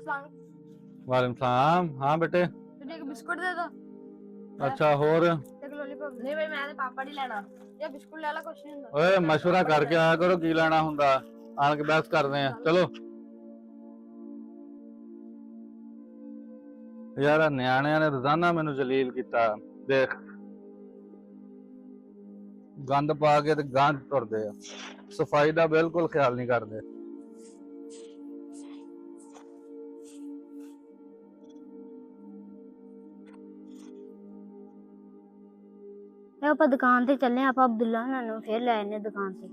वालेकुम सलाम। हाँ बेटे। एक बिस्कुट दे दो। अच्छा होर? एक लॉलीपॉप नहीं भाई मैं पापा नहीं लेना या बिस्कुट ले ला कुछ नहीं ਹੁੰਦਾ ਓਏ ਮਸ਼ਵਰਾ ਕਰਕੇ ਆਇਆ ਕਰੋ ਕੀ ਲੈਣਾ ਹੁੰਦਾ ਆਣ ਕੇ ਬਹਿਸ ਕਰਦੇ ਆ ਚਲੋ ਯਾਰ ਨਿਆਣਿਆਂ ਨੇ ਰੋਜ਼ਾਨਾ ਮੈਨੂੰ ਜਲੀਲ ਕੀਤਾ ਦੇਖ ਗੰਦ ਪਾ ਕੇ ਤੇ ਗੰਦ ਤੁਰਦੇ ਆ ਸਫਾਈ ਦਾ ਬਿਲਕੁਲ ਖਿਆਲ ਨਹੀਂ ਕਰਦੇ ਆਪਾਂ ਦੁਕਾਨ ਤੇ ਚੱਲੇ ਆਪਾਂ ਅਬਦੁੱਲਾ ਹੁਣਾਂ ਨੂੰ ਫੇਰ ਲੈ ਆਨੇ ਦੁਕਾਨ ਤੇ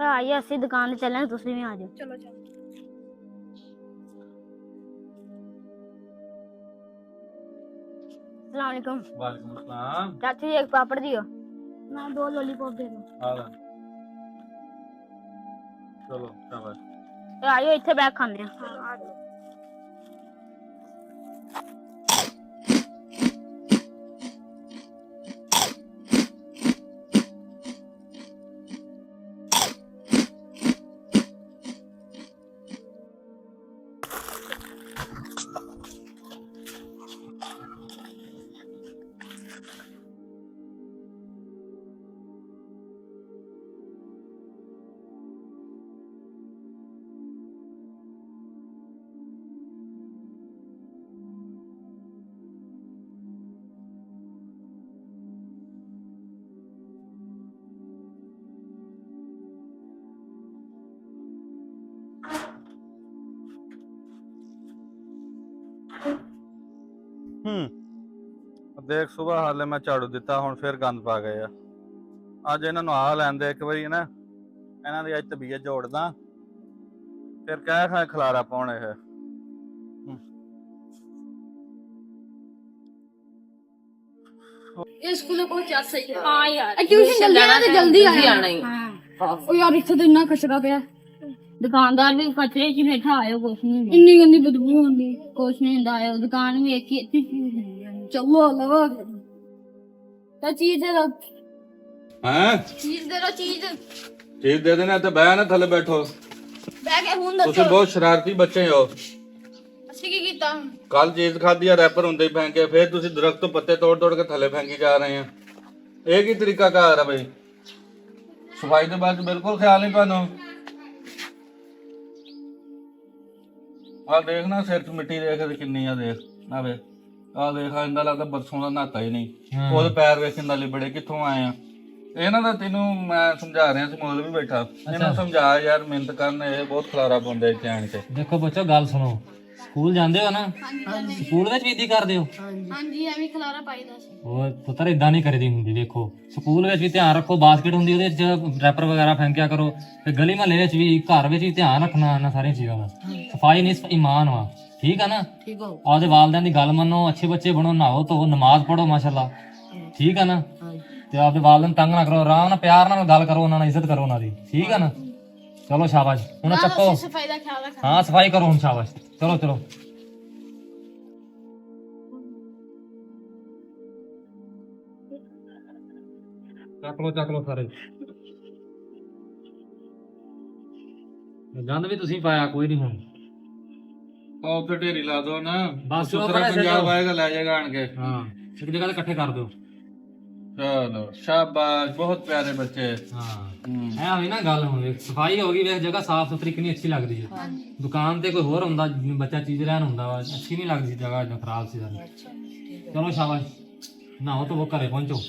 ਆਈਏ ਅਸੀਂ ਦੁਕਾਨ ਤੇ ਚੱਲੇ ਤੁਸੀਂ ਵੀ ਆ ਜਾਓ चलो चलो अस्सलाम वालेकुम ਵਾਲੇਕੁਮ ਸਲਾਮ चाची जी एक पापड़ दियो ना 2 लॉलीपॉप दे दो ਆ ਲੈ ਚਲੋ ਸ਼ਾਬਾਸ਼ आइयो इत्थे बैठ खाने आ ਦੇਖ ਸੁਬਾਹ ਹਾਲੇ ਮੈਂ ਝਾੜੂ ਦਿੱਤਾ ਹੁਣ ਫੇਰ ਗੰਦ ਪਾ ਗਏ ਆ ਅੱਜ ਇਹਨਾਂ ਨੂੰ ਆ ਲੈਂਦੇ ਇੱਕ ਵਾਰੀ ਨਾ ਇਹਨਾਂ ਦੀ ਅੱਜ ਤਬੀਅਤ ਜੋੜਦਾ ਫਿਰ ਕਹਿ ਖਾ ਖਲਾਰਾ ਪਾਉਣ ਇਹ ये स्कूल पहुंच जा सही है हां यार ट्यूशन जल्दी आना तो जल्दी आना ही हां ओ यार इत्थे तो इतना कचरा पिया दुकानदार भी कचरे च बैठा आयो कुछ नहीं इतनी गंदी बदबू आंदी कुछ नहीं ਹੁੰਦਾ ਆਇਓ ਦੁਕਾਨ ਵੀ ਇੱਕ ਹੀ ਅੱਛੀ ਚੀਜ਼ ਹੈ चलो लगा तो चीज दे दो ਹੈਂ चीज दे दो चीज ਚੀਜ਼ ਦੇ ਦੇਣਾ ਤੇ ਬਹਿ ਨਾ ਥੱਲੇ ਬੈਠੋ बैग है हुन ਤੁਸੀਂ ਬਹੁਤ ਸ਼ਰਾਰਤੀ ਬੱਚੇ ਹੋ ਅਸੀਂ ਕੀ ਕੀਤਾ ਕੱਲ ਚੀਜ਼ ਖਾਧੀ ਆ ਰੈਪਰ ਹੁੰਦੇ ਹੀ ਫੈਂਕੇ ਫਿਰ ਤੁਸੀਂ ਦਰਖਤ ਤੋਂ ਪੱਤੇ ਤੋੜ ਤੋੜ ਕੇ ਥੱਲੇ ਫੈਂਕੀ ਜਾ ਰਹੇ ਆ ਇਹ ਕੀ ਤਰੀਕਾ ਕਾਰ ਆ ਬਈ ਸਫਾਈ ਦੇ ਬਾਅਦ ਬਿਲਕੁਲ ਖਿਆਲ ਨਹੀਂ ਤੁਹਾਨੂੰ ਆ ਦੇਖ ਨਾ ਸਿਰ 'ਚ ਮਿੱਟੀ ਦੇਖ ਤੇ ਕਿੰਨੀ ਆ ਦੇਖ ਆ ਵੇ ਆ ਦੇਖ ਇੰਦਾ ਲੱਗਦਾ ਬਰਸੋਂ ਦਾ ਨਹਾਤਾ ਹੀ ਨਹੀਂ ਉਹਦੇ ਪੈਰ ਵੇਖ ਕਿੰਨਾ ਲਿਬੜੇ ਕਿੱਥੋਂ ਆਏ ਆ ਇਹਨਾਂ ਦਾ ਤੈਨੂੰ ਮੈਂ ਸਮਝਾ ਰਿਹਾ ਸੀ ਮੋਲ ਵੀ ਬੈਠਾ ਇਹਨੂੰ ਸਮਝਾ ਯਾਰ ਮਿਹਨਤ ਕਰਨ ਇਹ ਬਹੁਤ ਖਲਾਰਾ ਪਾਉਂਦੇ ਇੱਥੇ ਆਣ ਕੇ ਦੇਖੋ ਬੱਚੋ ਗੱਲ ਸੁਣੋ ਸਕੂਲ ਜਾਂਦੇ ਹੋ ਨਾ ਸਕੂਲ ਵਿੱਚ ਵੀ ਇਦਾਂ ਕਰਦੇ ਹੋ ਹਾਂਜੀ ਐਵੇਂ ਖਲਾਰਾ ਪਾਈਦਾ ਸੀ ਉਹ ਪੁੱਤਰ ਇਦਾਂ ਨਹੀਂ ਕਰੀਦੀ ਹੁੰਦੀ ਦੇਖੋ ਸਕੂਲ ਵਿੱਚ ਵੀ ਧਿਆਨ ਰੱਖੋ ਬਾਸਕਟ ਹੁੰਦੀ ਉਹਦੇ ਵਿੱਚ ਰੈਪਰ ਵਗੈਰਾ ਫੈਂਕਿਆ ਕਰੋ ਤੇ ਗਲੀ ਮਹੱਲੇ ਵਿੱਚ ਵੀ ਘਰ ਵਿੱਚ ਵੀ ਧਿਆਨ ਰੱਖਣਾ ਇਹਨਾਂ ਸਾਰੀਆਂ ਚੀਜ਼ਾਂ ਦਾ ਸਫਾਈ ਨਹੀਂ ਈਮਾਨ ਵਾ ਠੀਕ ਆ ਨਾ ਠੀਕ ਹੋ ਆਪਦੇ ਵਾਲਿਆਂ ਦੀ ਗੱਲ ਮੰਨੋ ਅੱਛੇ ਬੱਚੇ ਬਣੋ ਨਹਾਓ ਧੋ ਨਮਾਜ਼ ਪੜੋ ਮਾਸ਼ਾਅੱਲਾ ਠੀਕ ਆ ਨਾ ਤੇ ਆਪਦੇ ਵਾਲਿਆਂ ਨੂੰ ਤੰਗ ਨਾ ਕਰੋ ਆਰਾਮ ਨਾਲ ਪਿਆਰ ਨਾਲ ਗੱਲ ਕਰੋ ਉਹਨਾਂ ਨਾਲ ਇੱਜ਼ਤ ਕਰੋ ਉਹਨਾਂ ਦੀ ਠੀਕ ਆ ਨਾ ਚਲੋ ਸ਼ਾਬਾਸ਼ ਹੁਣ ਚੱਕੋ ਸਫਾਈ ਦਾ ਖਿਆਲ ਰੱਖ ਹਾਂ ਸਫਾਈ ਕਰੋ ਹੁਣ ਸ਼ਾਬਾਸ਼ ਚਲੋ ਚਲੋ ਚੱਕ ਲੋ ਸਾਰੇ ਗੰਦ ਵੀ ਤੁਸੀਂ ਪਾਇਆ ਕੋਈ ਨਹੀਂ ਹੁਣ ਉਹ ਤੇ ਢੇਰੀ ਲਾ ਦੋ ਨਾ ਬਸ ਸੁਥਰਾ ਪੰਜਾਬ ਆਏਗਾ ਲੈ ਜਾਏਗਾ ਆਣ ਕੇ ਹਾਂ ਇੱਕ ਜਗ੍ਹਾ ਤੇ ਇਕੱਠੇ ਕਰ ਦਿਓ ਚਲੋ ਸ਼ਾਬਾਸ਼ ਬਹੁਤ ਪਿਆਰੇ ਬੱਚੇ ਹਾਂ ਐ ਹੋਈ ਨਾ ਗੱਲ ਹੁਣ ਵੇਖ ਸਫਾਈ ਹੋ ਗਈ ਵੇਖ ਜਗ੍ਹਾ ਸਾਫ਼ ਸੁਥਰੀ ਕਿੰਨੀ ਅੱਛੀ ਲੱਗਦੀ ਹੈ ਦੁਕਾਨ ਤੇ ਕੋਈ ਹੋਰ ਹੁੰਦਾ ਬੱਚਾ ਚੀਜ਼ ਲੈਣ ਹੁੰਦਾ ਵਾ ਅੱਛੀ ਨਹੀਂ ਲੱਗਦੀ ਜਗ੍ਹਾ ਇਦਾਂ ਖਰਾਬ ਸੀ ਸਾਰੀ ਚਲੋ ਸ਼ਾਬਾਸ਼ ਨਹਾਓ ਧੋਵੋ ਘਰੇ ਪਹੁੰਚੋ